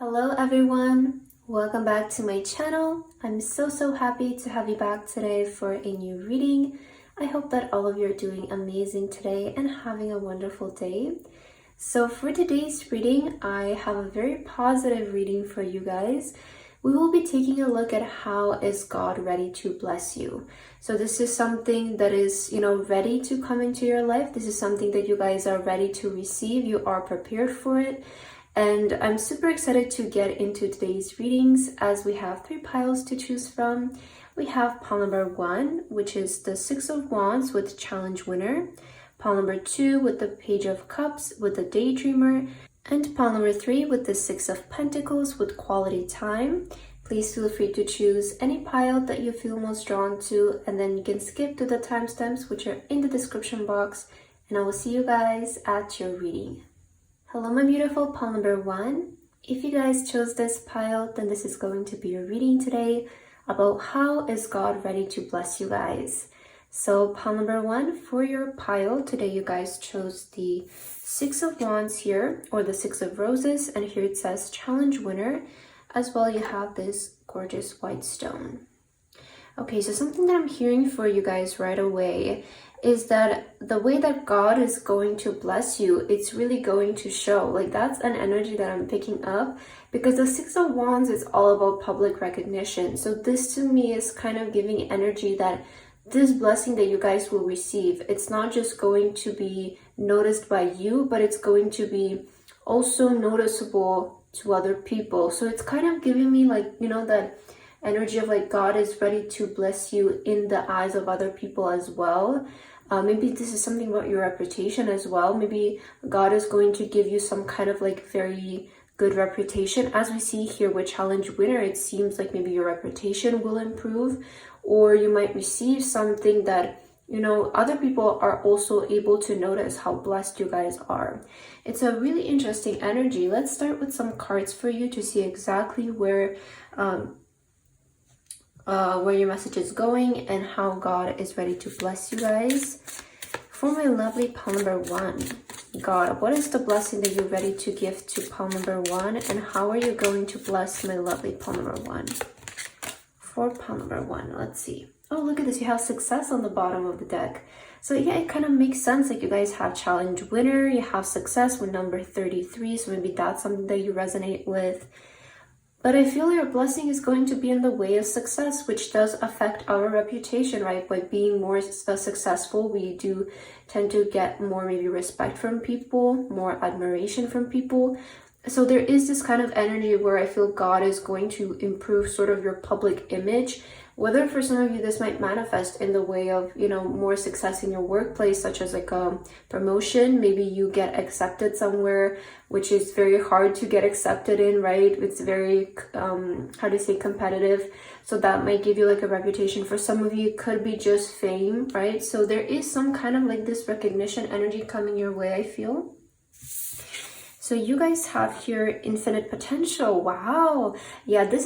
Hello everyone, welcome back to my channel. I'm so happy to have you back today for a new reading. I hope that all of you are doing amazing today and having a wonderful day. So for today's reading, I have a very positive reading for you guys. We will be taking a look at how is God ready to bless you. So this is something that is, ready to come into your life. This is something that you guys are ready to receive. You are prepared for it. And I'm super excited to get into today's readings as we have 3 piles to choose from. We have pile number 1, which is the 6 of Wands with challenge winner. Pile number 2 with the Page of Cups with the daydreamer. And pile number 3 with the 6 of Pentacles with quality time. Please feel free to choose any pile that you feel most drawn to, and then you can skip to the timestamps which are in the description box, and I will see you guys at your reading. Hello my beautiful pile number 1. If you guys chose this pile, then this is going to be your reading today about how is God ready to bless you guys. So pile number 1 for your pile, today you guys chose the 6 of Wands here, or the 6 of Roses, and here it says challenge winner. As well, you have this gorgeous white stone. Okay, so something that I'm hearing for you guys right away is that the way that God is going to bless you, it's really going to show. Like, that's an energy that I'm picking up, because the 6 of Wands is all about public recognition. So this to me is kind of giving energy that this blessing that you guys will receive, it's not just going to be noticed by you, but it's going to be also noticeable to other people. So it's kind of giving me like, that energy of like God is ready to bless you in the eyes of other people as well. Maybe this is something about your reputation as well. Maybe God is going to give you some kind of like very good reputation. As we see here with challenge winner, it seems like maybe your reputation will improve, or you might receive something that other people are also able to notice how blessed you guys are. It's a really interesting energy. Let's start with some cards for you to see exactly where your message is going and how God is ready to bless you guys. For my lovely pile number 1, God, what is the blessing that you're ready to give to pile number 1, and how are you going to bless my lovely pile number 1? For pile number 1, let's see. Oh, look at this, you have success on the bottom of the deck. So yeah, it kind of makes sense. Like, you guys have challenge winner, you have success with number 33, so maybe that's something that you resonate with. But I feel your blessing is going to be in the way of success, which does affect our reputation, right? By being more successful, we do tend to get more maybe respect from people, more admiration from people. So there is this kind of energy where I feel God is going to improve sort of your public image. Whether for some of you this might manifest in the way of, more success in your workplace, such as like a promotion. Maybe you get accepted somewhere, which is very hard to get accepted in, right? It's very, competitive. So that might give you like a reputation. For some of you, it could be just fame, right? So there is some kind of like this recognition energy coming your way, I feel. So you guys have here infinite potential. Wow. Yeah, this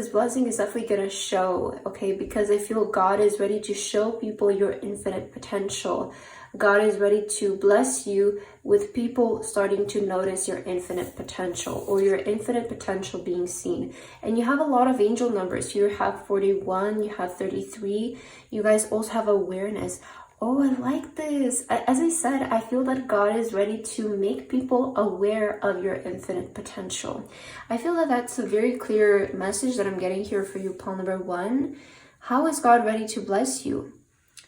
blessing is definitely going to show, okay? Because I feel God is ready to show people your infinite potential. God is ready to bless you with people starting to notice your infinite potential, or your infinite potential being seen. And you have a lot of angel numbers. You have 41, you have 33. You guys also have awareness. Oh, I like this. As I said, I feel that God is ready to make people aware of your infinite potential. I feel that that's a very clear message that I'm getting here for you, pile number 1. How is God ready to bless you?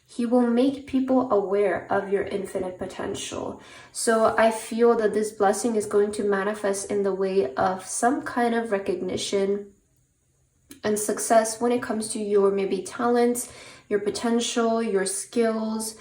He will make people aware of your infinite potential. So I feel that this blessing is going to manifest in the way of some kind of recognition and success when it comes to your maybe talents, your potential, your skills.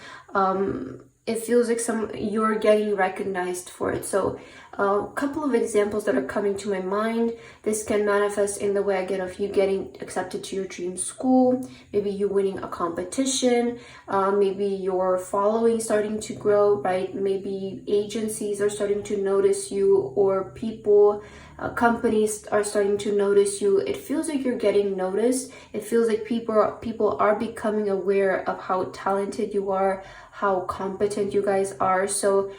It feels like you're getting recognized for it. So a couple of examples that are coming to my mind. This can manifest in the way again of you getting accepted to your dream school, maybe you winning a competition, maybe your following starting to grow, right? Maybe agencies are starting to notice you, or people, companies are starting to notice you. It feels like you're getting noticed. It feels like people are becoming aware of how talented you are, how competent you guys are. So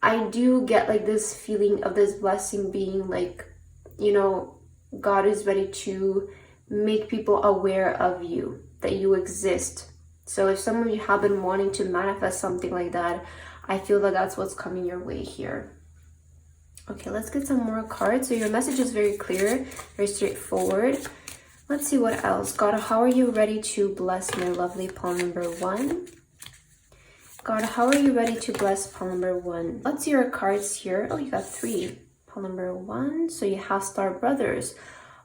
I do get like this feeling of this blessing being like you know, God is ready to make people aware of you, that you exist. So if some of you have been wanting to manifest something like that, I feel that that's what's coming your way here. Okay, let's get some more cards. So your message is very clear, very straightforward. Let's see what else. God, how are you ready to bless my lovely pile number 1? God, how are you ready to bless pile number 1? Let's see your cards here. Oh, you got 3. Pile number 1. So you have Star Brothers.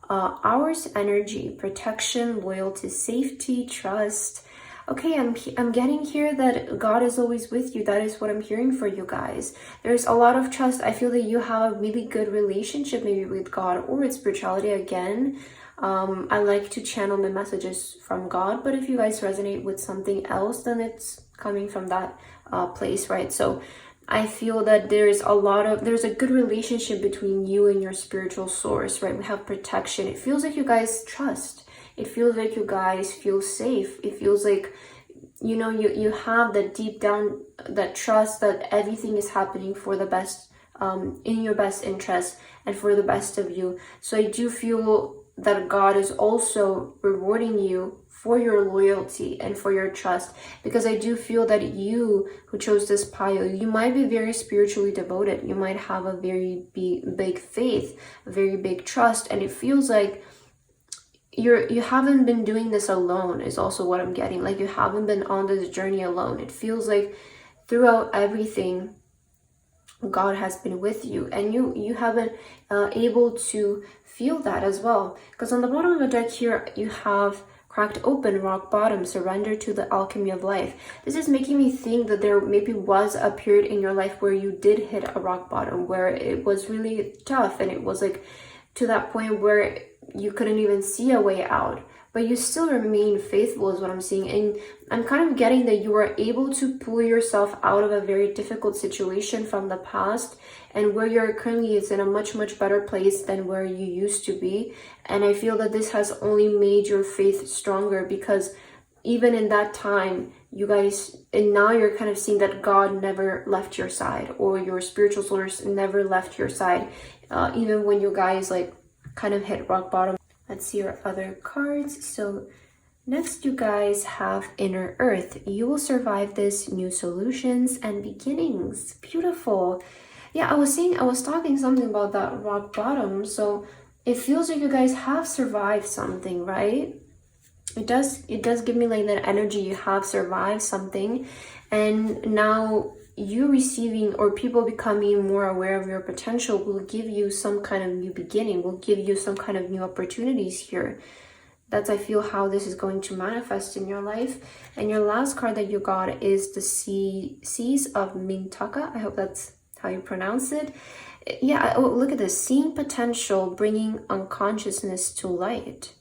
Hours, energy, protection, loyalty, safety, trust. Okay, I'm getting here that God is always with you. That is what I'm hearing for you guys. There's a lot of trust. I feel that you have a really good relationship maybe with God or with spirituality again. I like to channel my messages from God, but if you guys resonate with something else, then it's coming from that place, right? So I feel that there's a good relationship between you and your spiritual source, right? We have protection. It feels like you guys trust. It feels like you guys feel safe. It feels like, you know, you have that deep down, that trust that everything is happening for the best, in your best interest and for the best of you. So I do feel that God is also rewarding you for your loyalty and for your trust, because I do feel that you who chose this pile, you might be very spiritually devoted. You might have a very big faith, a very big trust, and it feels like you haven't been doing this alone is also what I'm getting. Like you haven't been on this journey alone. It feels like throughout everything, God has been with you, and you have been able to feel that as well. Because on the bottom of the deck here, you have cracked open, rock bottom, surrender to the alchemy of life. This is making me think that there maybe was a period in your life where you did hit a rock bottom, where it was really tough, and it was like to that point where you couldn't even see a way out, but you still remain faithful is what I'm seeing. And I'm kind of getting that you were able to pull yourself out of a very difficult situation from the past, and where you're currently is in a much better place than where you used to be. And I feel that this has only made your faith stronger, because even in that time, you guys, and now you're kind of seeing that God never left your side, or your spiritual source never left your side, even when you guys like kind of hit rock bottom. Let's see your other cards. So next you guys have Inner Earth. You will survive this, new solutions and beginnings. Beautiful. Yeah, I was talking something about that rock bottom. So it feels like you guys have survived something, right? It does give me like that energy. You have survived something, and now you receiving, or people becoming more aware of your potential, will give you some kind of new beginning, will give you some kind of new opportunities here. That's, I feel, how this is going to manifest in your life. And your last card that you got is the Seas of Mintaka. I hope that's how you pronounce it. Yeah, oh, look at this. Seeing potential, bringing unconsciousness to light.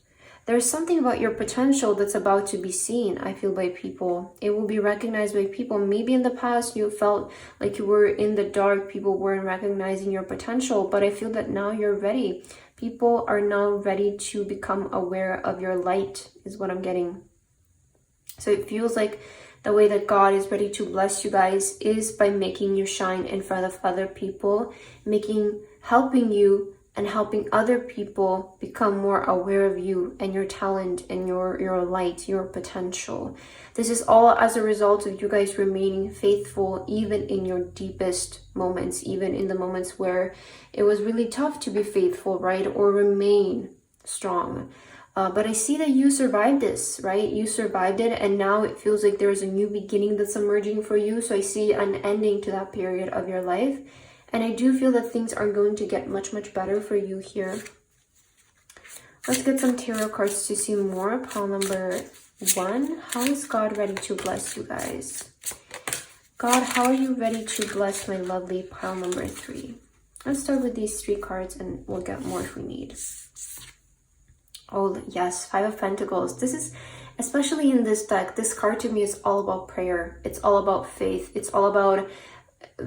There's something about your potential that's about to be seen, I feel, by people. It will be recognized by people. Maybe in the past you felt like you were in the dark, people weren't recognizing your potential, but I feel that now you're ready. People are now ready to become aware of your light, is what I'm getting. So it feels like the way that God is ready to bless you guys is by making you shine in front of other people, helping you and helping other people become more aware of you and your talent and your light, your potential. This is all as a result of you guys remaining faithful, even in your deepest moments, even in the moments where it was really tough to be faithful, right? Or remain strong. But I see that you survived this, right? You survived it, and now it feels like there's a new beginning that's emerging for you. So I see an ending to that period of your life. And I do feel that things are going to get much better for you here. Let's get some tarot cards to see more. Pile number 1. How is God ready to bless you guys? God, how are you ready to bless my lovely pile number 3? Let's start with these 3 cards and we'll get more if we need. Oh, yes. 5 of Pentacles. This is, especially in this deck, this card to me is all about prayer. It's all about faith. It's all about,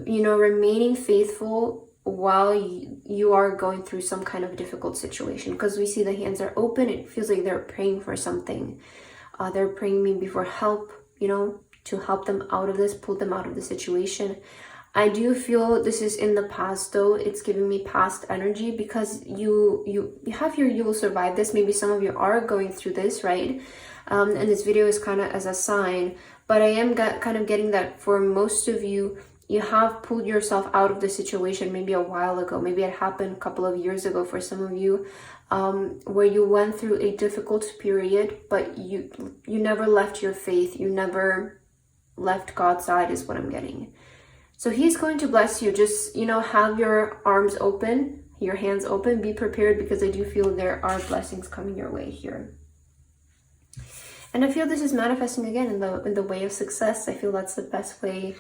you know, remaining faithful while you are going through some kind of difficult situation, because we see the hands are open. It feels like they're praying for something. They're praying maybe for help, you know, to help them out of this, pull them out of the situation. I do feel this is in the past though. It's giving me past energy because you have your you will survive this. Maybe some of you are going through this, right? And this video is kind of as a sign, but I am kind of getting that for most of you, you have pulled yourself out of the situation maybe a while ago. Maybe it happened a couple of years ago for some of you, where you went through a difficult period, but you never left your faith. You never left God's side is what I'm getting. So he's going to bless you. Just, you know, have your arms open, your hands open, be prepared, because I do feel there are blessings coming your way here. And I feel this is manifesting again in the way of success. I feel that's the best way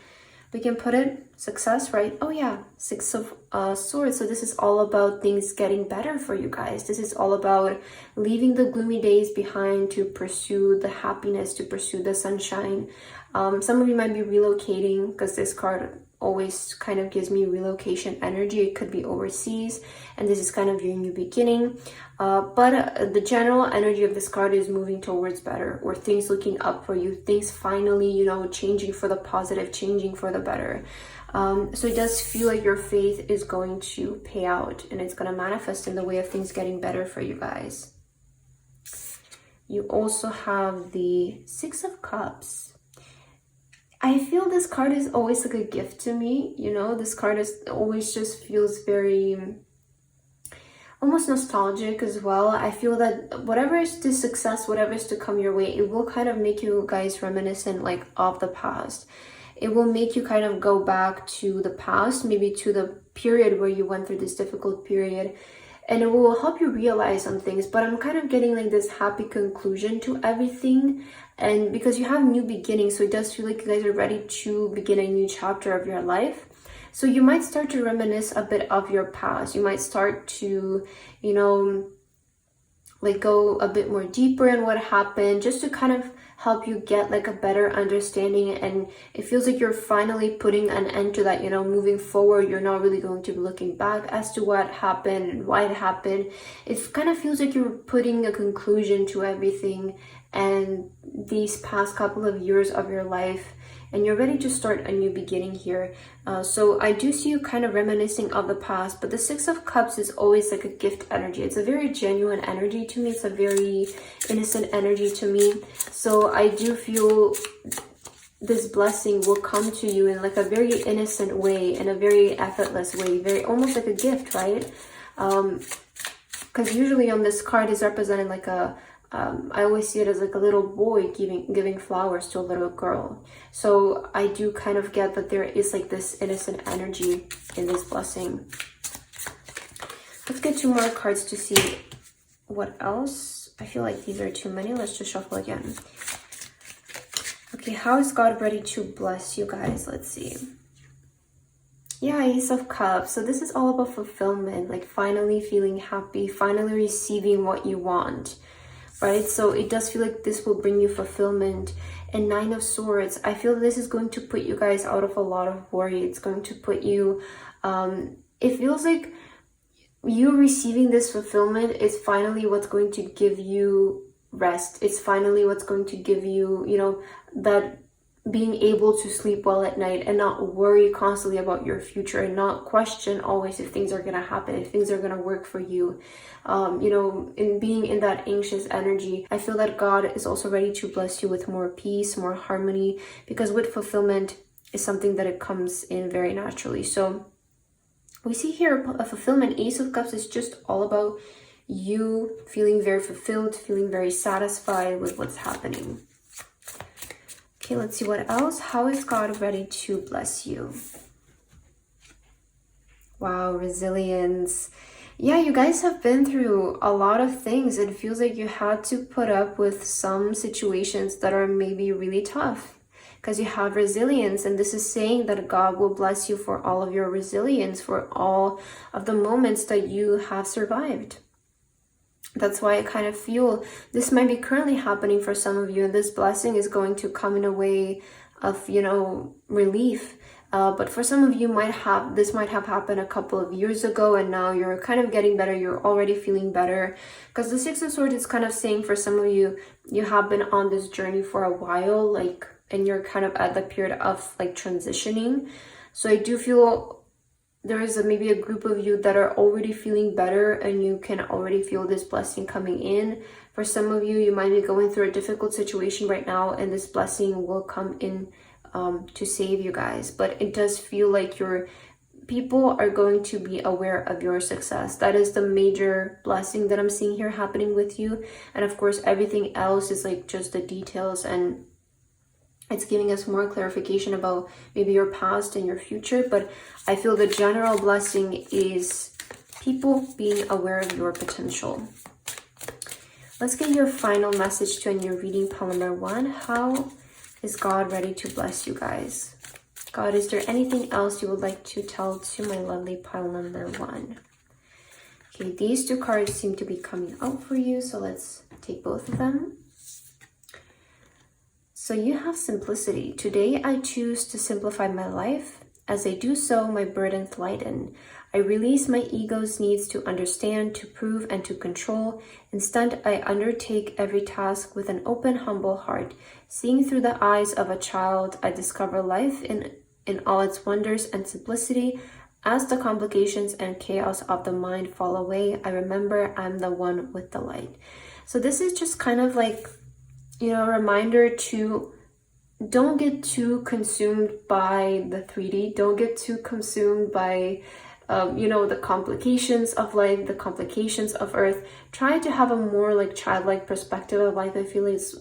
we can put it. Success, right? Oh yeah, Six of Swords. So this is all about things getting better for you guys. This is all about leaving the gloomy days behind to pursue the happiness, to pursue the sunshine. Some of you might be relocating, because this card always kind of gives me relocation energy. It could be overseas, and this is kind of your new beginning. But the general energy of this card is moving towards better, or things looking up for you, things finally, you know, changing for the positive, changing for the better. So it does feel like your faith is going to pay out, and it's going to manifest in the way of things getting better for you guys. You also have the Six of Cups. I feel this card is always like a gift to me, you know. This card is always just feels very almost nostalgic as well. I feel that whatever is to success, whatever is to come your way, it will kind of make you guys reminiscent like of the past. It will make you kind of go back to the past, maybe to the period where you went through this difficult period, and it will help you realize some things. But I'm kind of getting like this happy conclusion to everything. And because you have new beginnings, so it does feel like you guys are ready to begin a new chapter of your life. So you might start to reminisce a bit of your past. You might start to, you know, like go a bit more deeper in what happened, just to kind of help you get like a better understanding. And it feels like you're finally putting an end to that, you know, moving forward. You're not really going to be looking back as to what happened and why it happened. It kind of feels like you're putting a conclusion to everything and these past couple of years of your life, and you're ready to start a new beginning here. So I do see you kind of reminiscing of the past, but the Six of Cups is always like a gift energy. It's a very genuine energy to me. It's a very innocent energy to me. So I do feel this blessing will come to you in like a very innocent way, in a very effortless way, very almost like a gift, right? Because usually on this card is represented like a I always see it as like a little boy giving flowers to a little girl. So I do kind of get that there is like this innocent energy in this blessing. Let's get 2 more cards to see what else. I feel like these are too many. Let's just shuffle again. Okay, how is God ready to bless you guys? Let's see. Yeah, Ace of Cups. So this is all about fulfillment, like finally feeling happy, finally receiving what you want. Right, so it does feel like this will bring you fulfillment. And 9 of Swords, I feel this is going to put you guys out of a lot of worry. It's going to put you, it feels like you receiving this fulfillment is finally what's going to give you rest. It's finally what's going to give you, you know, that being able to sleep well at night and not worry constantly about your future, and not question always if things are going to happen, if things are going to work for you. You know, in being in that anxious energy, I feel that God is also ready to bless you with more peace, more harmony, because with fulfillment is something that it comes in very naturally. So we see here a fulfillment. Ace of Cups is just all about you feeling very fulfilled, feeling very satisfied with what's happening. Okay, let's see what else. How is God ready to bless you? Wow, resilience. Yeah, you guys have been through a lot of things. It feels like you had to put up with some situations that are maybe really tough, because you have resilience. And this is saying that God will bless you for all of your resilience, for all of the moments that you have survived. That's why I kind of feel this might be currently happening for some of you, and this blessing is going to come in a way of, you know, relief. But for some of you, this might have happened a couple of years ago, and now you're kind of getting better. You're already feeling better, because the Six of Swords is kind of saying for some of you, you have been on this journey for a while, like, and you're kind of at the period of like transitioning. So I do feel there is maybe a group of you that are already feeling better and you can already feel this blessing coming in. For some of you, you might be going through a difficult situation right now and this blessing will come in to save you guys. But it does feel like your people are going to be aware of your success. That is the major blessing that I'm seeing here happening with you. And of course, everything else is like just the details, and it's giving us more clarification about maybe your past and your future. But I feel the general blessing is people being aware of your potential. Let's get your final message to end your reading, pile number 1. How is God ready to bless you guys? God, is there anything else you would like to tell to my lovely pile number 1? Okay, these 2 cards seem to be coming out for you, so let's take both of them. So you have simplicity. Today I choose to simplify my life. As I do so, my burdens lighten. I release my ego's needs to understand, to prove, and to control. Instead, I undertake every task with an open, humble heart. Seeing through the eyes of a child, I discover life in all its wonders and simplicity. As the complications and chaos of the mind fall away, I remember I'm the one with the light. So this is just kind of like, you know, a reminder to don't get too consumed by the 3D. Don't get too consumed by, you know, the complications of life, the complications of Earth. Try to have a more like childlike perspective of life. I feel is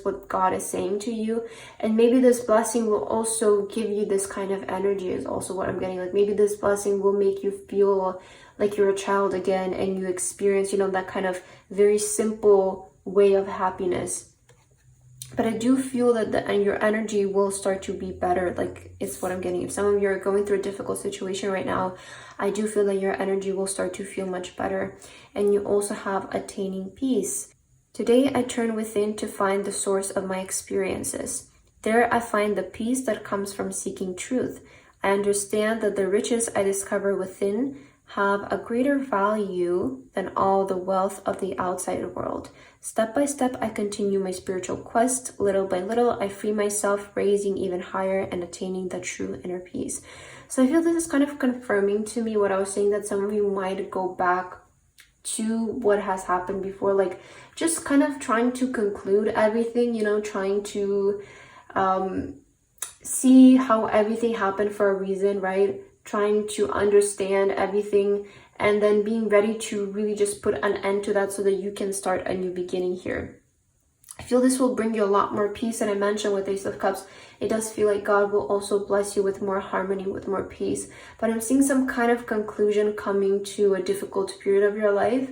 what God is saying to you. And maybe this blessing will also give you this kind of energy is also what I'm getting. Like maybe this blessing will make you feel like you're a child again and you experience, you know, that kind of very simple way of happiness. But I do feel that your energy will start to be better. Like it's what I'm getting. If some of you are going through a difficult situation right now, I do feel that your energy will start to feel much better. And you also have attaining peace. Today I turn within to find the source of my experiences. There I find the peace that comes from seeking truth. I understand that the riches I discover within have a greater value than all the wealth of the outside world. Step by step, I continue my spiritual quest. Little by little, I free myself, raising even higher and attaining the true inner peace. So I feel this is kind of confirming to me what I was saying, that some of you might go back to what has happened before, like just kind of trying to conclude everything, you know, trying to see how everything happened for a reason, right? Trying to understand everything and then being ready to really just put an end to that so that you can start a new beginning here. I feel this will bring you a lot more peace. And I mentioned with Ace of Cups, it does feel like God will also bless you with more harmony, with more peace. But I'm seeing some kind of conclusion coming to a difficult period of your life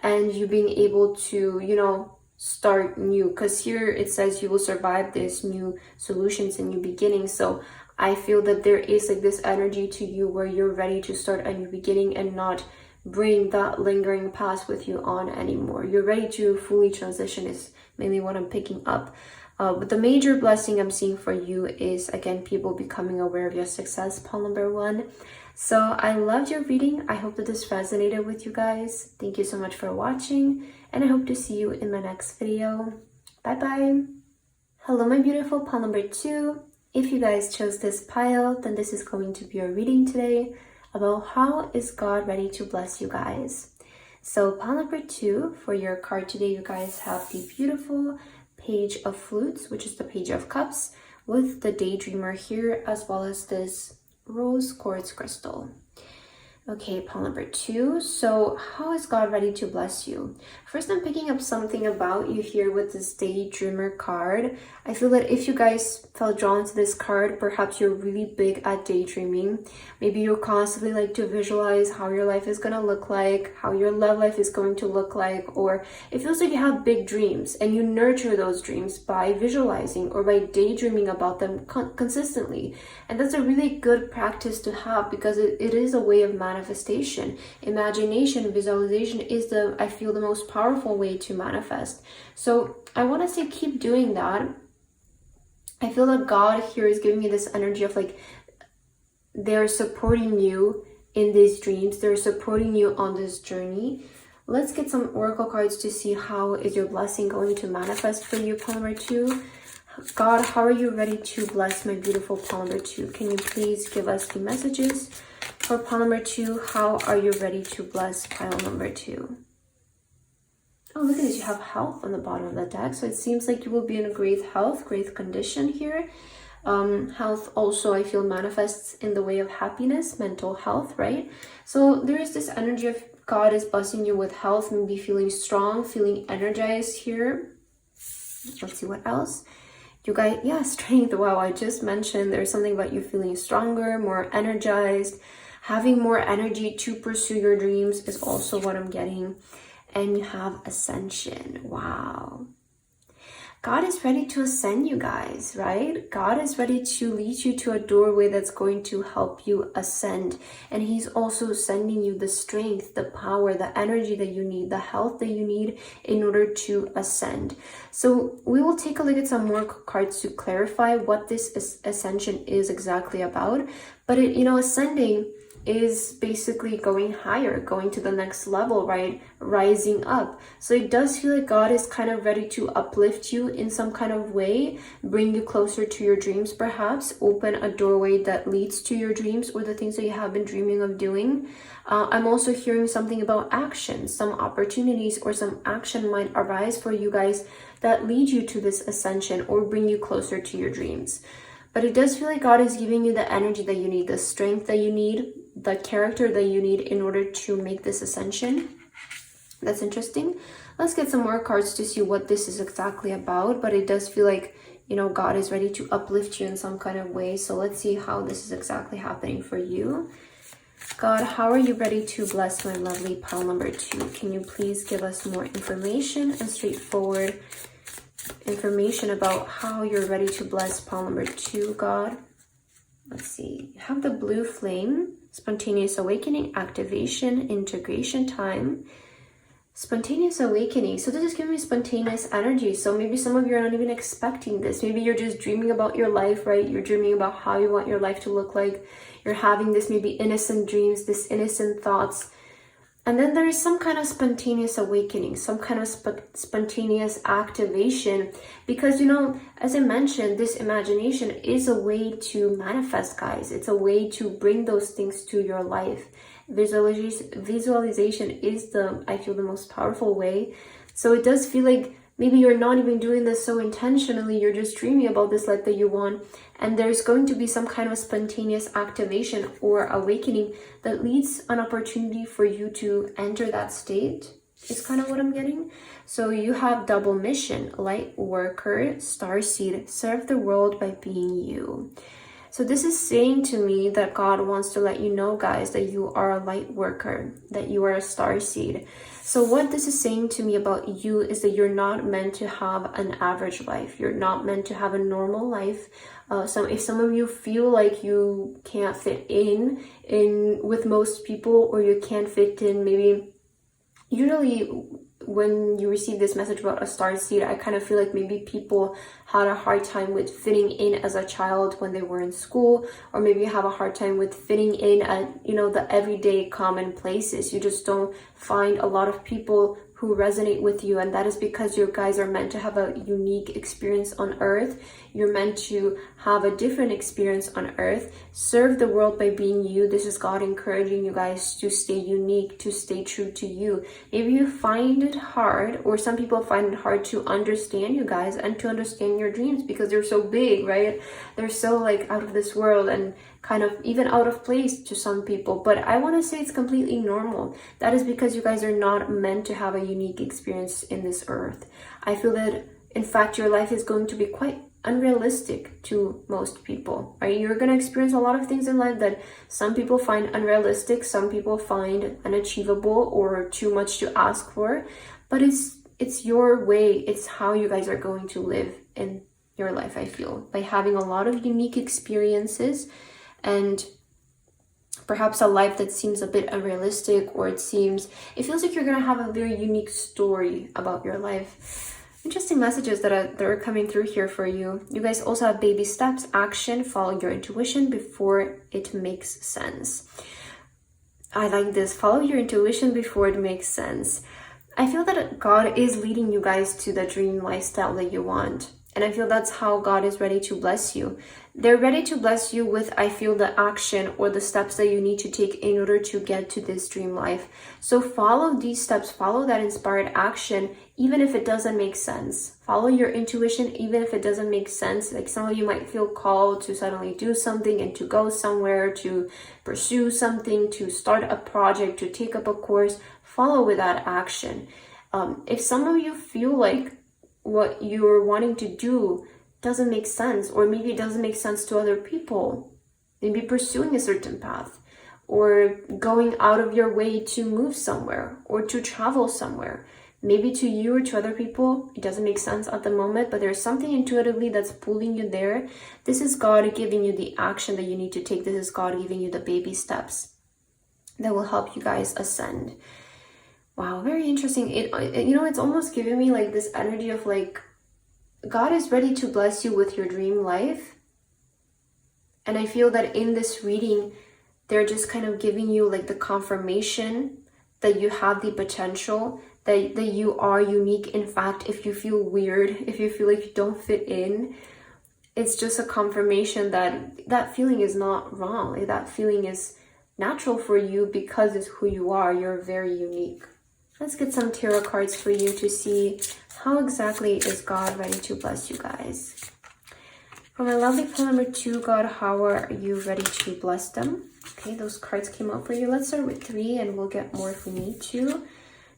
and you being able to, you know, start new. Because here it says you will survive this, new solutions and new beginnings. So I feel that there is like this energy to you where you're ready to start a new beginning and not bring that lingering past with you on anymore. You're ready to fully transition is mainly what I'm picking up. But the major blessing I'm seeing for you is, again, people becoming aware of your success, pile number 1. So I loved your reading. I hope that this resonated with you guys. Thank you so much for watching, and I hope to see you in my next video. Bye bye. Hello, my beautiful pile number 2. If you guys chose this pile, then this is going to be your reading today about how is God ready to bless you guys. So pile number 2 for your card today, you guys have the beautiful Page of Flutes, which is the Page of Cups, with the Daydreamer here, as well as this rose quartz crystal. Okay, pile number 2. So how is God ready to bless you? First, I'm picking up something about you here with this Daydreamer card. I feel that if you guys felt drawn to this card, perhaps you're really big at daydreaming. Maybe you constantly like to visualize how your life is going to look like, how your love life is going to look like, or it feels like you have big dreams and you nurture those dreams by visualizing or by daydreaming about them consistently. And that's a really good practice to have because it is a way of manifestation. Imagination, visualization is I feel the most powerful way to manifest. So I want to say keep doing that. I feel that God here is giving me this energy of like they're supporting you in these dreams. They're supporting you on this journey. Let's get some oracle cards to see how is your blessing going to manifest for you, pile number 2. God, how are you ready to bless my beautiful pile number 2? Can you please give us the messages for pile number 2? How are you ready to bless pile number 2? Oh, look at this. You have health on the bottom of the deck. So it seems like you will be in a great health, great condition here. Health also, I feel, manifests in the way of happiness, mental health, right? So there is this energy of God is blessing you with health, maybe feeling strong, feeling energized here. Let's see what else. You guys, yeah, strength. Wow, I just mentioned there's something about you feeling stronger, more energized, having more energy to pursue your dreams is also what I'm getting. And you have ascension. Wow. God is ready to ascend you guys, right? God is ready to lead you to a doorway that's going to help you ascend. And he's also sending you the strength, the power, the energy that you need, the health that you need in order to ascend. So we will take a look at some more cards to clarify what this ascension is exactly about. But ascending is basically going higher, going to the next level, right? Rising up. So it does feel like God is kind of ready to uplift you in some kind of way, bring you closer to your dreams, perhaps open a doorway that leads to your dreams or the things that you have been dreaming of doing. I'm also hearing something about action, some opportunities or some action might arise for you guys that lead you to this ascension or bring you closer to your dreams. But it does feel like God is giving you the energy that you need, the strength that you need, the character that you need in order to make this ascension. That's interesting. Let's get some more cards to see what this is exactly about. But it does feel like, God is ready to uplift you in some kind of way. So let's see how this is exactly happening for you. God, how are you ready to bless my lovely pile number 2? Can you please give us more information and straightforward information about how you're ready to bless pile number 2, God? Let's see. You have the blue flame, spontaneous awakening, activation, integration time, spontaneous awakening. So this is giving me spontaneous energy. So maybe some of you are not even expecting this. Maybe you're just dreaming about your life, right? You're dreaming about how you want your life to look like. You're having this maybe innocent dreams, this innocent thoughts. And then there is some kind of spontaneous awakening, some kind of spontaneous activation. Because, as I mentioned, this imagination is a way to manifest, guys. It's a way to bring those things to your life. Visualization is I feel, the most powerful way. So it does feel like maybe you're not even doing this so intentionally. You're just dreaming about this life that you want. And there's going to be some kind of spontaneous activation or awakening that leads an opportunity for you to enter that state. Is kind of what I'm getting. So you have double mission, light worker, starseed, serve the world by being you. So this is saying to me that God wants to let you know, guys, that you are a light worker, that you are a starseed. So what this is saying to me about you is that you're not meant to have an average life. You're not meant to have a normal life. So if some of you feel like you can't fit in with most people, or you can't fit in, maybe usually when you receive this message about a starseed, I kind of feel like maybe people had a hard time with fitting in as a child when they were in school, or maybe you have a hard time with fitting in at, the everyday common places. You just don't find a lot of people who resonate with you, and that is because you guys are meant to have a unique experience on earth. You're meant to have a different experience on earth. Serve the world by being you. This is God encouraging you guys to stay unique, to stay true to you. Maybe you find it hard, or some people find it hard to understand you guys and to understand your dreams because they're so big, right? They're so like out of this world and kind of even out of place to some people. But I want to say it's completely normal. That is because you guys are not meant to have a unique experience in this earth. I feel that, in fact, your life is going to be quite unrealistic to most people, right? You're going to experience a lot of things in life that some people find unrealistic, some people find unachievable or too much to ask for. But it's your way. It's how you guys are going to live in your life, I feel, by having a lot of unique experiences and perhaps a life that seems a bit unrealistic, or it feels like you're going to have a very unique story about your life. Interesting messages that are coming through here for you. You guys also have baby steps, action, follow your intuition before it makes sense. I like this. Follow your intuition before it makes sense. I feel that God is leading you guys to the dream lifestyle that you want. And I feel that's how God is ready to bless you. They're ready to bless you with, I feel, the action or the steps that you need to take in order to get to this dream life. So follow these steps, follow that inspired action, even if it doesn't make sense. Follow your intuition, even if it doesn't make sense. Like some of you might feel called to suddenly do something and to go somewhere, to pursue something, to start a project, to take up a course. Follow with that action. If some of you feel like what you're wanting to do doesn't make sense, or maybe it doesn't make sense to other people, maybe pursuing a certain path or going out of your way to move somewhere or to travel somewhere, maybe to you or to other people it doesn't make sense at the moment, but there's something intuitively that's pulling you there. This is God giving you the action that you need to take. This is God giving you the baby steps that will help you guys ascend. Wow, very interesting. It's almost giving me like this energy of like, God is ready to bless you with your dream life. And I feel that in this reading, they're just kind of giving you like the confirmation that you have the potential, that you are unique. In fact, if you feel weird, if you feel like you don't fit in, it's just a confirmation that that feeling is not wrong. Like that feeling is natural for you because it's who you are. You're very unique. Let's get some tarot cards for you to see how exactly is God ready to bless you guys. For my lovely pile number 2, God, how are you ready to bless them? Okay, those cards came out for you. Let's start with 3 and we'll get more if we need to.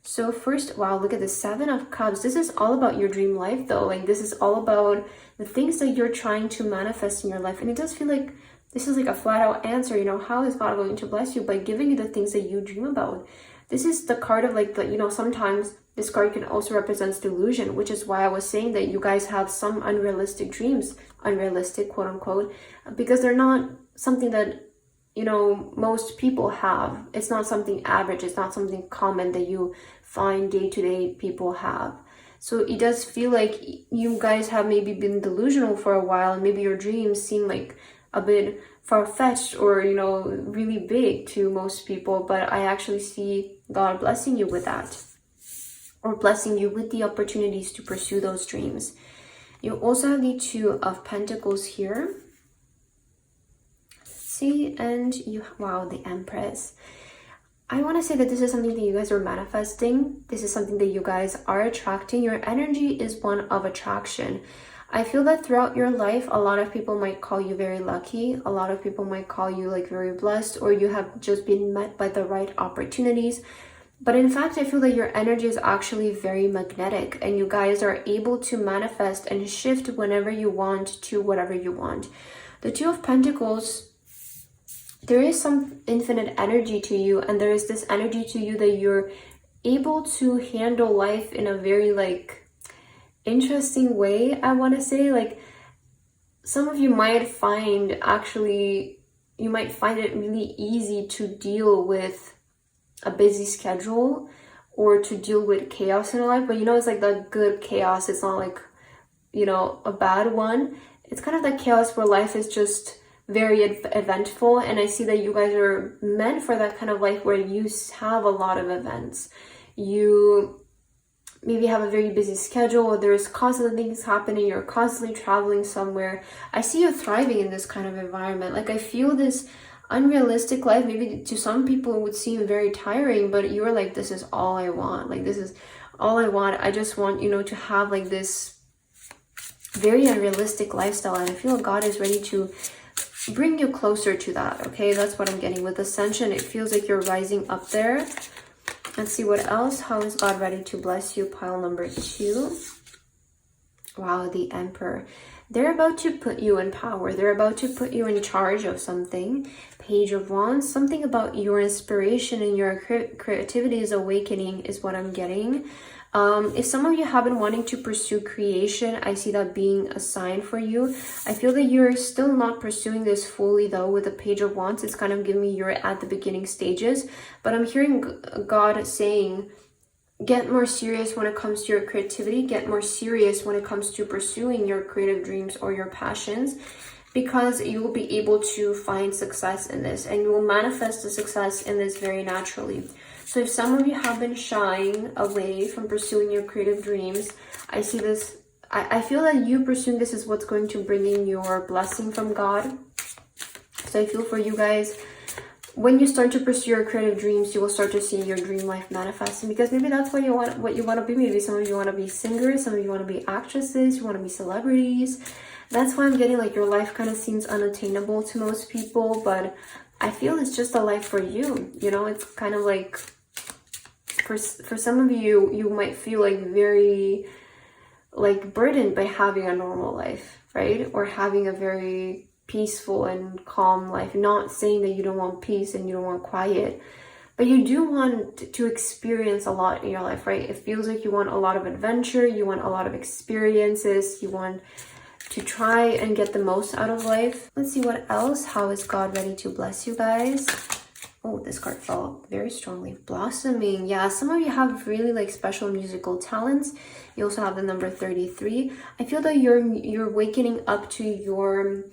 So first, wow, look at the 7 of Cups. This is all about your dream life though. Like this is all about the things that you're trying to manifest in your life. And it does feel like this is like a flat out answer. How is God going to bless you? By giving you the things that you dream about. This is the card of like sometimes this card can also represent delusion, which is why I was saying that you guys have some unrealistic dreams, unrealistic, quote unquote, because they're not something that, most people have. It's not something average. It's not something common that you find day to day people have. So it does feel like you guys have maybe been delusional for a while, and maybe your dreams seem like a bit far-fetched or really big to most people, but I actually see God blessing you with that, or blessing you with the opportunities to pursue those dreams. You also have the 2 of Pentacles here. Let's see, and wow, the Empress. I want to say that this is something that you guys are manifesting. This is something that you guys are attracting. Your energy is one of attraction. I feel that throughout your life, a lot of people might call you very lucky. A lot of people might call you like very blessed, or you have just been met by the right opportunities. But in fact, I feel that your energy is actually very magnetic, and you guys are able to manifest and shift whenever you want to whatever you want. The 2 of Pentacles, there is some infinite energy to you, and there is this energy to you that you're able to handle life in a very interesting way. I want to say, like, some of you might find it really easy to deal with a busy schedule or to deal with chaos in your life, but it's like the good chaos. It's not like a bad one. It's kind of the chaos where life is just very eventful, and I see that you guys are meant for that kind of life where you have a lot of events. You maybe have a very busy schedule, or there's constantly things happening, you're constantly traveling somewhere. I see you thriving in this kind of environment. Like, I feel this unrealistic life, maybe to some people it would seem very tiring, but you're like, this is all I want. Like, this is all I want. I just want, to have like this very unrealistic lifestyle, and I feel God is ready to bring you closer to that. Okay, that's what I'm getting with Ascension. It feels like you're rising up there. Let's see what else. How is God ready to bless you? Pile number 2. Wow, the Emperor. They're about to put you in power. They're about to put you in charge of something. Page of Wands. Something about your inspiration and your creativity is awakening is what I'm getting. If some of you have been wanting to pursue creation, I see that being a sign for you. I feel that you're still not pursuing this fully though with the Page of Wands. It's kind of giving me you're at the beginning stages, but I'm hearing God saying, get more serious when it comes to your creativity, get more serious when it comes to pursuing your creative dreams or your passions, because you will be able to find success in this, and you will manifest the success in this very naturally. So if some of you have been shying away from pursuing your creative dreams, I see this I feel that you pursuing this is what's going to bring in your blessing from God. So I feel for you guys, when you start to pursue your creative dreams, you will start to see your dream life manifesting, because maybe that's what you want to be. Maybe some of you want to be singers, some of you want to be actresses, you want to be celebrities. That's why I'm getting like your life kind of seems unattainable to most people, but I feel it's just a life for you. You know, it's kind of like for some of you, you might feel like very like burdened by having a normal life, right? Or having a very peaceful and calm life. Not saying that you don't want peace and you don't want quiet, but you do want to experience a lot in your life, right? It feels like you want a lot of adventure, you want a lot of experiences, you want to try and get the most out of life. Let's see what else. How is God ready to bless you guys? Oh, this card fell very strongly. Blossoming. Yeah, some of you have really like special musical talents. You also have the number 33. I feel that you're wakening up to your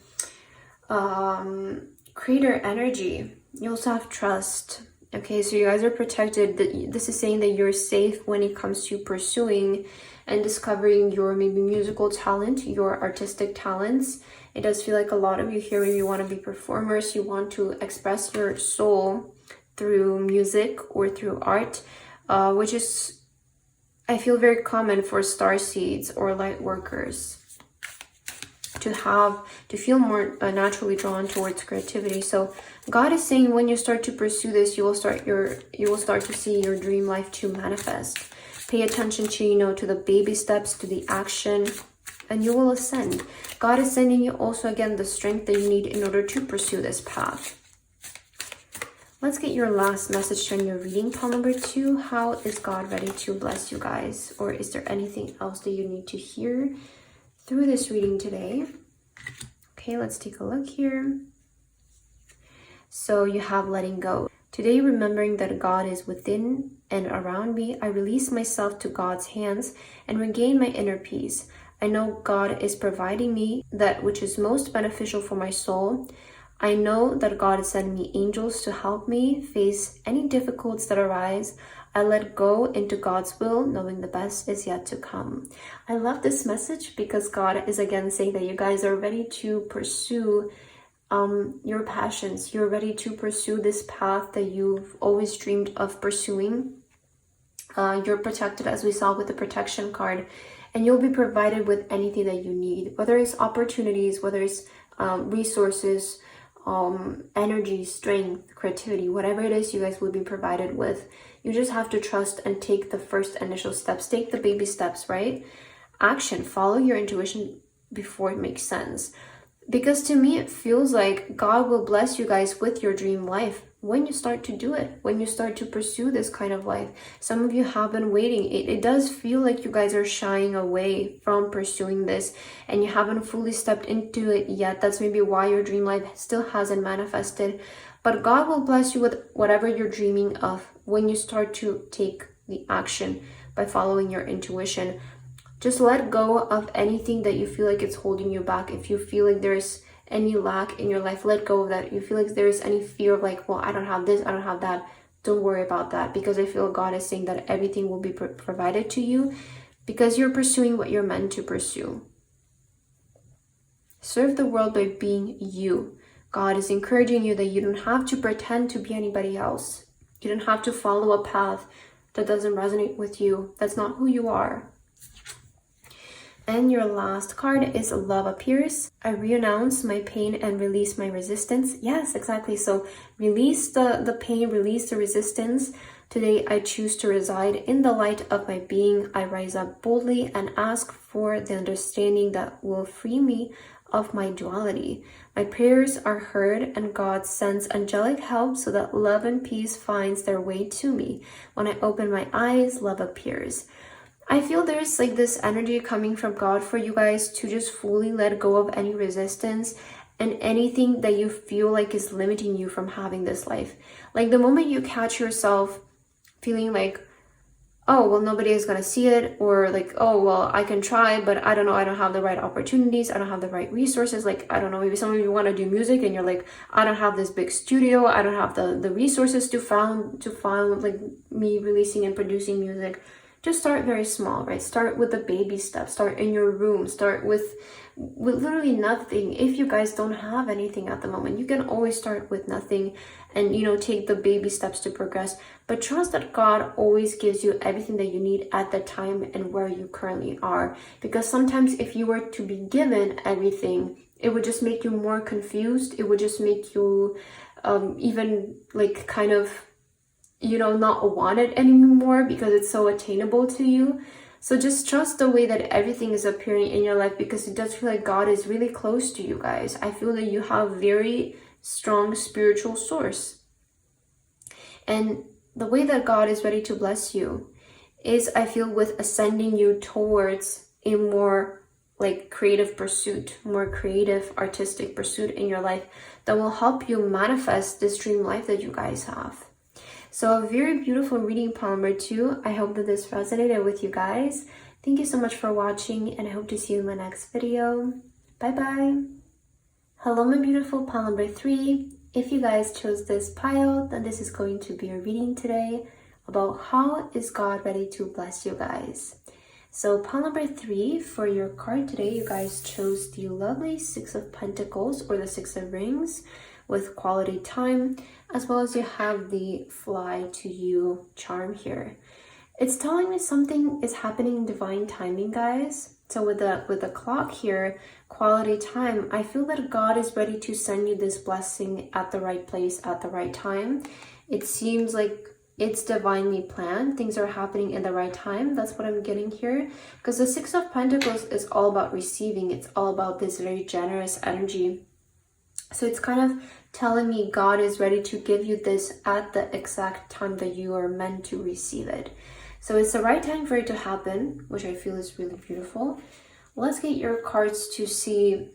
creator energy. You also have trust. Okay, so you guys are protected. This is saying that you're safe when it comes to pursuing and discovering your maybe musical talent, your artistic talents. It does feel like a lot of you here, you want to be performers, you want to express your soul through music or through art, which is, I feel, very common for starseeds or light workers to feel more naturally drawn towards creativity. So God is saying when you start to pursue this, you will start to see your dream life to manifest. Pay attention to, you know, to the baby steps, to the action, and you will ascend. God is sending you also, again, the strength that you need in order to pursue this path. Let's get your last message to end your reading, pile number 2. How is God ready to bless you guys? Or is there anything else that you need to hear through this reading today? Okay, let's take a look here. So you have letting go. Today, remembering that God is within and around me, I release myself to God's hands and regain my inner peace. I know God is providing me that which is most beneficial for my soul. I know that God is sending me angels to help me face any difficulties that arise. I let go into God's will, knowing the best is yet to come. I love this message because God is again saying that you guys are ready to pursue your passions. You're ready to pursue this path that you've always dreamed of pursuing. You're protected, as we saw with the protection card, and you'll be provided with anything that you need, whether it's opportunities, whether it's resources, energy, strength, creativity, whatever it is, you guys will be provided with. You just have to trust and take the first initial steps, take the baby steps, right? Action, follow your intuition before it makes sense. Because to me, it feels like God will bless you guys with your dream life when you start to do it, when you start to pursue this kind of life. Some of you have been waiting. It does feel like you guys are shying away from pursuing this and you haven't fully stepped into it yet. That's maybe why your dream life still hasn't manifested. But God will bless you with whatever you're dreaming of when you start to take the action by following your intuition. Just let go of anything that you feel like it's holding you back. If you feel like there's any lack in your life, let go of that. You feel like there's any fear of like, well, I don't have this, I don't have that. Don't worry about that, because I feel God is saying that everything will be provided to you because you're pursuing what you're meant to pursue. Serve the world by being you. God is encouraging you that you don't have to pretend to be anybody else. You don't have to follow a path that doesn't resonate with you. That's not who you are. And your last card is Love Appears. I renounce my pain and release my resistance. Yes, exactly. So release the pain, release the resistance. Today, I choose to reside in the light of my being. I rise up boldly and ask for the understanding that will free me of my duality. My prayers are heard and God sends angelic help so that love and peace finds their way to me. When I open my eyes, love appears. I feel there's like this energy coming from God for you guys to just fully let go of any resistance and anything that you feel like is limiting you from having this life. Like the moment you catch yourself feeling like, oh, well, nobody is going to see it, or like, oh, well, I can try, but I don't know, I don't have the right opportunities, I don't have the right resources. Like, I don't know, maybe some of you want to do music and you're like, I don't have this big studio, I don't have the resources to find like me releasing and producing music. just start very small, right? Start with the baby steps. Start in your room. Start with literally nothing. If you guys don't have anything at the moment, you can always start with nothing and, you know, take the baby steps to progress. But trust that God always gives you everything that you need at the time and where you currently are. Because sometimes if you were to be given everything, it would just make you more confused. It would just make you even like kind of, you know, not want it anymore because it's so attainable to you. So just trust the way that everything is appearing in your life, because it does feel like God is really close to you guys. I feel that you have very strong spiritual source. And the way that God is ready to bless you is, I feel, with ascending you towards a more like creative pursuit, more creative artistic pursuit in your life that will help you manifest this dream life that you guys have. So a very beautiful reading, pile number 2. I hope that this resonated with you guys. Thank you so much for watching, and I hope to see you in my next video. Bye bye. Hello my beautiful pile number 3. If you guys chose this pile, then this is going to be a reading today about how is God ready to bless you guys. So pile number 3, for your card today, you guys chose the lovely 6 of Pentacles, or the 6 of Rings, with quality time, as well as you have the fly to you charm here. It's telling me something is happening in divine timing, guys. So with the clock here, quality time, I feel that God is ready to send you this blessing at the right place at the right time. It seems like it's divinely planned. Things are happening in the right time. That's what I'm getting here. Because the 6 of Pentacles is all about receiving. It's all about this very generous energy. So it's kind of telling me God is ready to give you this at the exact time that you are meant to receive it. So it's the right time for it to happen, which I feel is really beautiful. Let's get your cards to see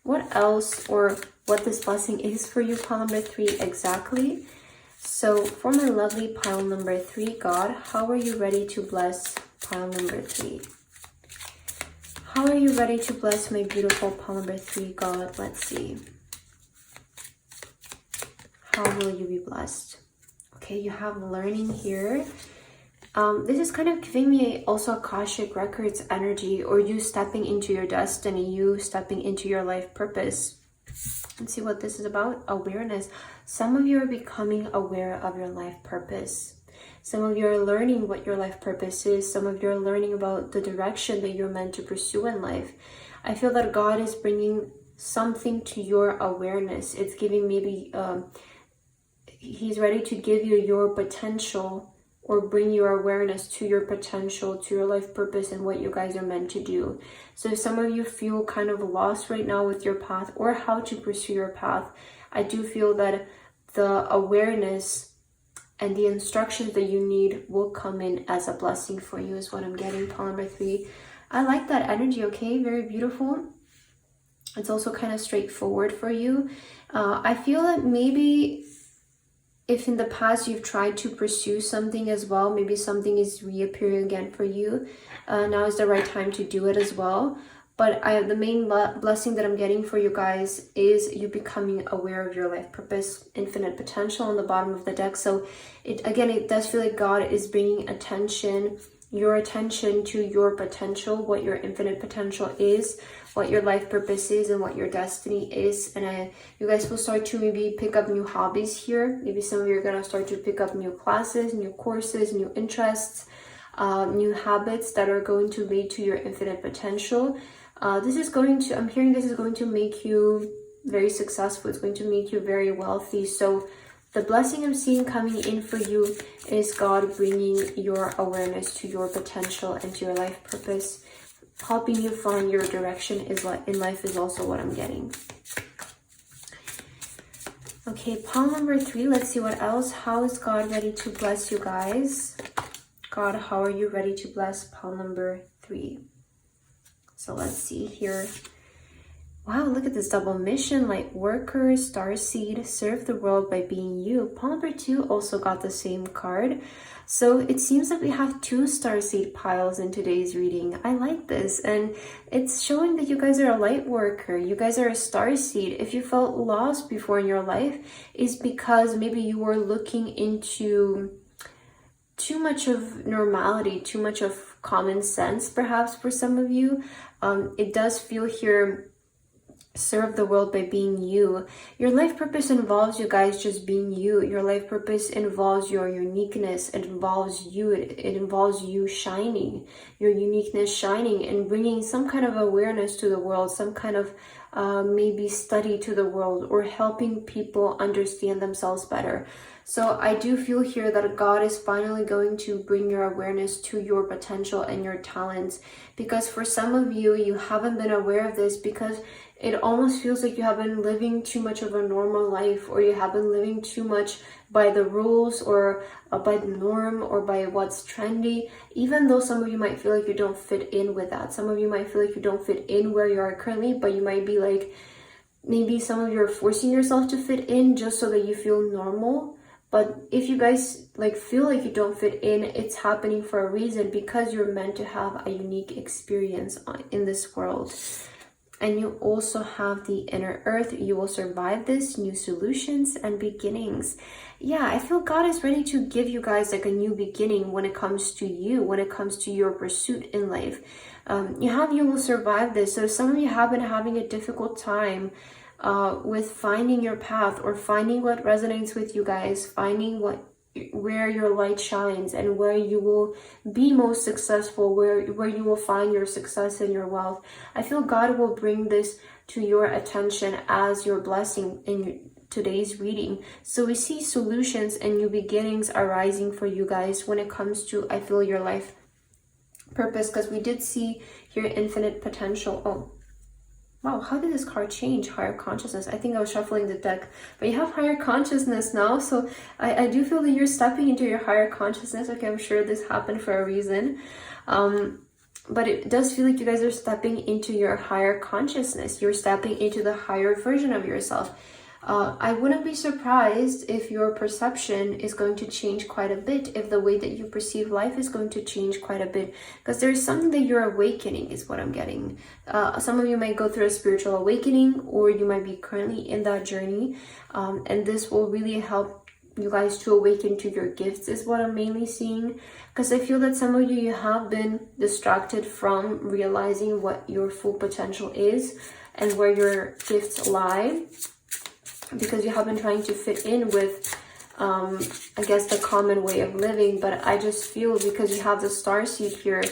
what else or what this blessing is for you, pile number 3, exactly. So for my lovely pile number 3, God, how are you ready to bless pile number 3? How are you ready to bless my beautiful pile number 3, God? Let's see. How will you be blessed? Okay, you have learning here. This is kind of giving me also Akashic Records energy, or you stepping into your destiny, you stepping into your life purpose. Let's see what this is about. Awareness. Some of you are becoming aware of your life purpose. Some of you are learning what your life purpose is. Some of you are learning about the direction that you're meant to pursue in life. I feel that God is bringing something to your awareness. It's giving maybe... He's ready to give you your potential, or bring your awareness to your potential, to your life purpose and what you guys are meant to do. So if some of you feel kind of lost right now with your path or how to pursue your path, I do feel that the awareness and the instructions that you need will come in as a blessing for you, is what I'm getting, pile number 3. I like that energy, okay? Very beautiful. It's also kind of straightforward for you. I feel that maybe... if in the past you've tried to pursue something as well, maybe something is reappearing again for you, now is the right time to do it as well. But the main blessing that I'm getting for you guys is you becoming aware of your life purpose, infinite potential on the bottom of the deck. So it does feel like God is bringing your attention to your potential, what your infinite potential is, what your life purpose is, and what your destiny is. And you guys will start to maybe pick up new hobbies here. Maybe some of you are going to start to pick up new classes, new courses, new interests, new habits that are going to lead to your infinite potential. I'm hearing this is going to make you very successful. It's going to make you very wealthy. So the blessing I'm seeing coming in for you is God bringing your awareness to your potential and to your life purpose. Helping you find your direction in life is also what I'm getting. Okay, pile number 3. Let's see what else. How is God ready to bless you guys? God, how are you ready to bless pile number 3? So let's see here. Wow, look at this double mission, light worker, starseed, serve the world by being you. Pile number 2 also got the same card. So it seems like we have 2 starseed piles in today's reading. I like this, and it's showing that you guys are a light worker. You guys are a starseed. If you felt lost before in your life, it's because maybe you were looking into too much of normality, too much of common sense, perhaps for some of you. It does feel here, serve the world by being you. Your life purpose involves you guys just being you. Your life purpose involves your uniqueness. It involves you. It involves you shining, your uniqueness shining, and bringing some kind of awareness to the world, some kind of maybe study to the world, or helping people understand themselves better. So I do feel here that God is finally going to bring your awareness to your potential and your talents, because for some of you, you haven't been aware of this because it almost feels like you have been living too much of a normal life, or you have been living too much by the rules, or by the norm, or by what's trendy, even though some of you might feel like you don't fit in with that. Some of you might feel like you don't fit in where you are currently, but you might be like, maybe some of you are forcing yourself to fit in just so that you feel normal. But if you guys like feel like you don't fit in, it's happening for a reason, because you're meant to have a unique experience in this world. And you also have the inner earth. You will survive this, new solutions and beginnings. Yeah, I feel God is ready to give you guys like a new beginning when it comes to you, when it comes to your pursuit in life. You will survive this. So some of you have been having a difficult time with finding your path, or finding what resonates with you guys, finding where your light shines and where you will be most successful, where you will find your success and your wealth. I feel God will bring this to your attention as your blessing in today's reading. So we see solutions and new beginnings arising for you guys when it comes to, I feel, your life purpose, because we did see here infinite potential. Oh, wow, how did this card change? Higher consciousness. I think I was shuffling the deck, but you have higher consciousness now. So I do feel that you're stepping into your higher consciousness. Okay, I'm sure this happened for a reason. But it does feel like you guys are stepping into your higher consciousness. You're stepping into the higher version of yourself. I wouldn't be surprised if your perception is going to change quite a bit, if the way that you perceive life is going to change quite a bit, because there's something that you're awakening is what I'm getting. Some of you might go through a spiritual awakening, or you might be currently in that journey, and this will really help you guys to awaken to your gifts is what I'm mainly seeing, because I feel that some of you have been distracted from realizing what your full potential is and where your gifts lie, because you have been trying to fit in with I guess the common way of living. But I just feel, because you have the starseed here,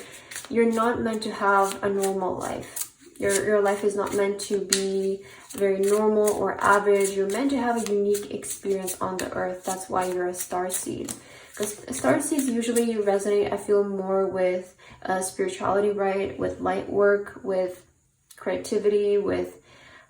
you're not meant to have a normal life. Your life is not meant to be very normal or average. You're meant to have a unique experience on the earth. That's why you're a starseed, because starseeds usually resonate, I feel, more with spirituality, right? With light work, with creativity, with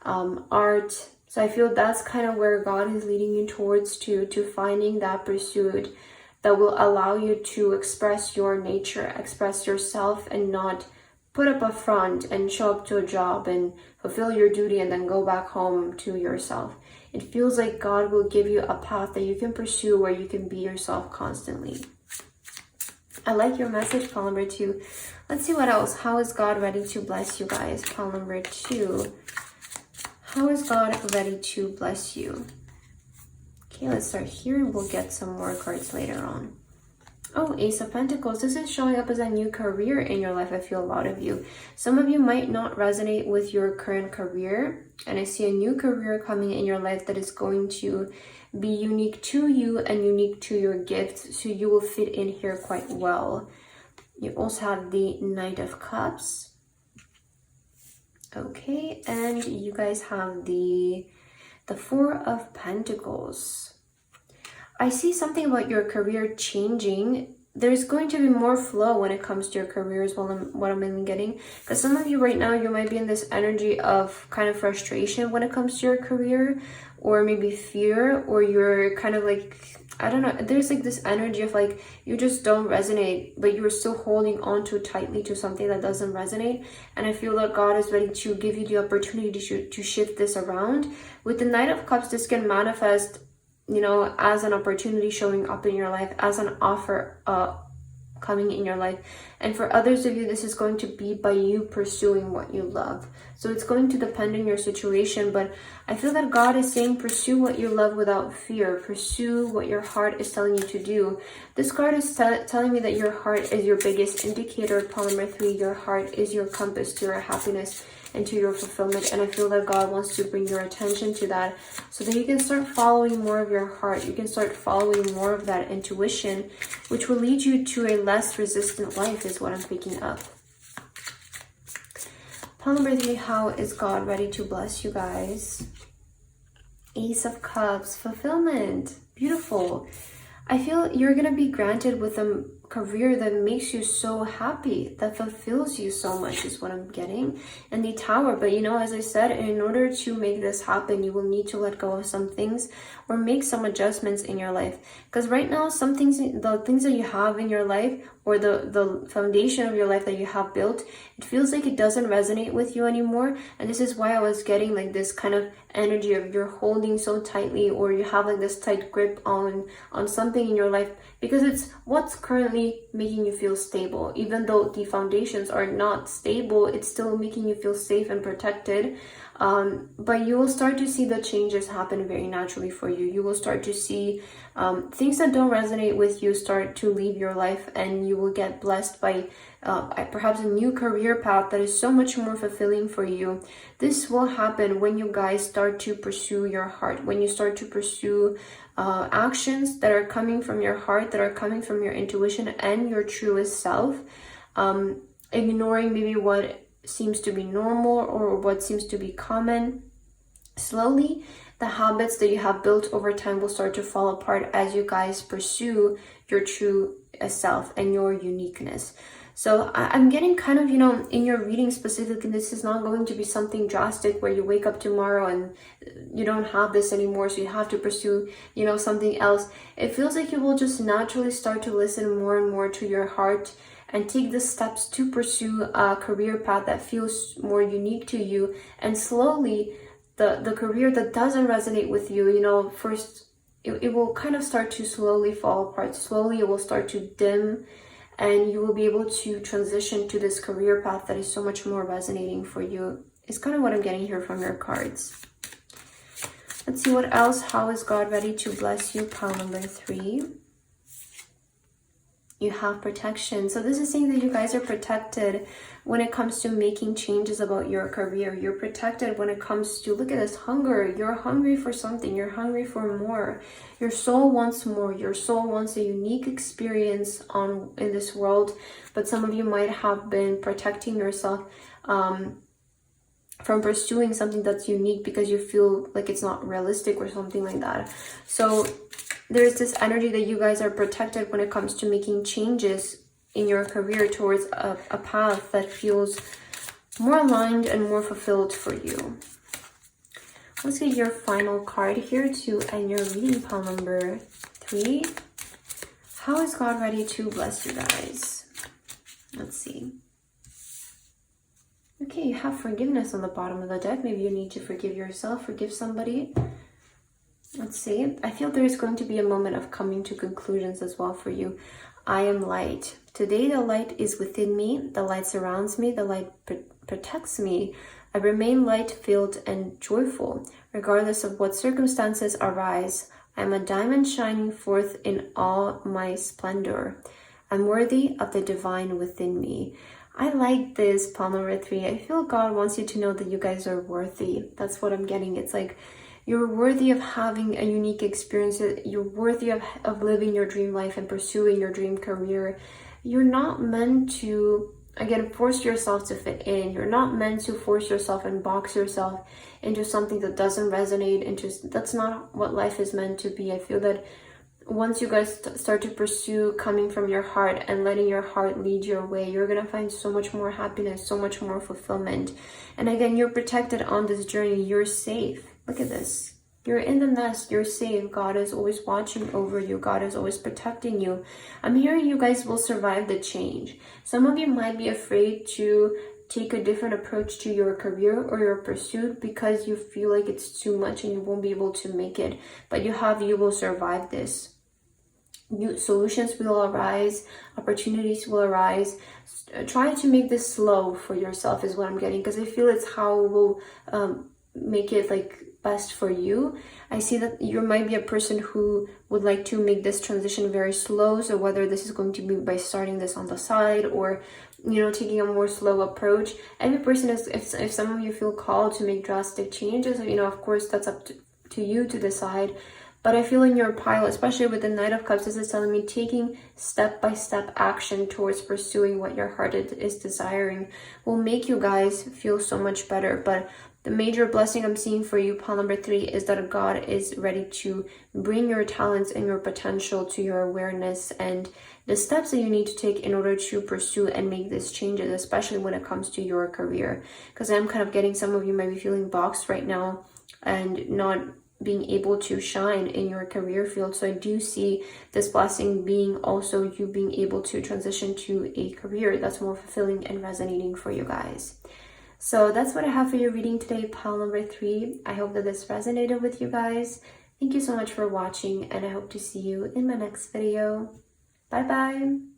art. So I feel that's kind of where God is leading you towards, to finding that pursuit that will allow you to express your nature, express yourself, and not put up a front and show up to a job and fulfill your duty and then go back home to yourself. It feels like God will give you a path that you can pursue where you can be yourself constantly. I like your message, pile number 2. Let's see what else. How is God ready to bless you guys? Pile number 2. How is God ready to bless you? Okay, let's start here and we'll get some more cards later on. Oh, Ace of Pentacles. This is showing up as a new career in your life. I feel a lot of you. Some of you might not resonate with your current career. And I see a new career coming in your life that is going to be unique to you and unique to your gifts. So you will fit in here quite well. You also have the Knight of Cups. Okay, and you guys have the Four of Pentacles. I see something about your career changing. There's going to be more flow when it comes to your career as well, what I'm really getting. Because some of you right now, you might be in this energy of kind of frustration when it comes to your career, or maybe fear, or you're kind of like, I don't know, there's like this energy of like, you just don't resonate, but you're still holding on too tightly to something that doesn't resonate. And I feel that God is ready to give you the opportunity to shift this around. With the Knight of Cups, this can manifest, you know, as an opportunity showing up in your life, as an offer coming in your life. And for others of you, this is going to be by you pursuing what you love. So it's going to depend on your situation, but I feel that God is saying pursue what you love without fear. Pursue what your heart is telling you to do. This card is telling me that your heart is your biggest indicator. Pile number 3, your heart is your compass to your happiness and to your fulfillment. And I feel that God wants to bring your attention to that so that you can start following more of your heart. You can start following more of that intuition, which will lead you to a less resistant life, is what I'm picking up. Pile number 3, how is God ready to bless you guys? Ace of Cups, fulfillment. Beautiful. I feel you're going to be granted with a career that makes you so happy, that fulfills you so much, is what I'm getting. And the Tower, but you know, as I said, in order to make this happen, you will need to let go of some things or make some adjustments in your life. Because right now, some things, the things that you have in your life, or the foundation of your life that you have built, it feels like it doesn't resonate with you anymore. And this is why I was getting like this kind of energy of you're holding so tightly, or you have like this tight grip on something in your life, because it's what's currently making you feel stable. Even though the foundations are not stable, it's still making you feel safe and protected. But you will start to see the changes happen very naturally for you. You will start to see things that don't resonate with you start to leave your life, and you will get blessed by perhaps a new career path that is so much more fulfilling for you. This will happen when you guys start to pursue your heart, when you start to pursue actions that are coming from your heart, that are coming from your intuition and your truest self, ignoring maybe what seems to be normal or what seems to be common. Slowly, the habits that you have built over time will start to fall apart as you guys pursue your true self and your uniqueness. So I'm getting kind of, you know, in your reading specifically, this is not going to be something drastic where you wake up tomorrow and you don't have this anymore, so you have to pursue, you know, something else. It feels like you will just naturally start to listen more and more to your heart and take the steps to pursue a career path that feels more unique to you. And slowly, the career that doesn't resonate with you, you know, first, it will kind of start to slowly fall apart. Slowly, it will start to dim, and you will be able to transition to this career path that is so much more resonating for you. It's kind of what I'm getting here from your cards. Let's see what else. How is God ready to bless you? Pile number 3. You have protection. So this is saying that you guys are protected when it comes to making changes about your career. You're protected when it comes to, look at this, hunger. You're hungry for something. You're hungry for more. Your soul wants more. Your soul wants a unique experience in this world. But some of you might have been protecting yourself from pursuing something that's unique because you feel like it's not realistic or something like that. So there's this energy that you guys are protected when it comes to making changes in your career towards a path that feels more aligned and more fulfilled for you. Let's get your final card here to end your reading, pile number 3. How is God ready to bless you guys? Let's see. Okay, you have forgiveness on the bottom of the deck. Maybe you need to forgive yourself, forgive somebody. Let's see. I feel there is going to be a moment of coming to conclusions as well for you. I am light. Today the light is within me. The light surrounds me. The light protects me. I remain light-filled and joyful, regardless of what circumstances arise. I am a diamond shining forth in all my splendor. I'm worthy of the divine within me. I like this, pile number 3. I feel God wants you to know that you guys are worthy. That's what I'm getting. It's like, you're worthy of having a unique experience. You're worthy of living your dream life and pursuing your dream career. You're not meant to, again, force yourself to fit in. You're not meant to force yourself and box yourself into something that doesn't resonate. That's not what life is meant to be. I feel that once you guys start to pursue coming from your heart and letting your heart lead your way, you're going to find so much more happiness, so much more fulfillment. And again, you're protected on this journey. You're safe. Look at this. You're in the nest. You're safe. God is always watching over you. God is always protecting you. I'm hearing you guys will survive the change. Some of you might be afraid to take a different approach to your career or your pursuit because you feel like it's too much and you won't be able to make it. But you will survive this. new solutions will arise, opportunities will arise. Try to make this slow for yourself is what I'm getting, because I feel it's how will make it like best for you. I see that you might be a person who would like to make this transition very slow. So whether this is going to be by starting this on the side, or taking a more slow approach. Every person is, if some of you feel called to make drastic changes, of course that's up to you to decide. But I feel in your pile, especially with the Knight of Cups, this is telling me taking step-by-step action towards pursuing what your heart is desiring will make you guys feel so much better. But the major blessing I'm seeing for you, pile number 3, is that God is ready to bring your talents and your potential to your awareness, and the steps that you need to take in order to pursue and make these changes, especially when it comes to your career. Because I'm kind of getting some of you might be feeling boxed right now and not being able to shine in your career field. So I do see this blessing being also you being able to transition to a career that's more fulfilling and resonating for you guys. So that's what I have for your reading today, pile number 3. I hope that this resonated with you guys. Thank you so much for watching, and I hope to see you in my next video. Bye bye.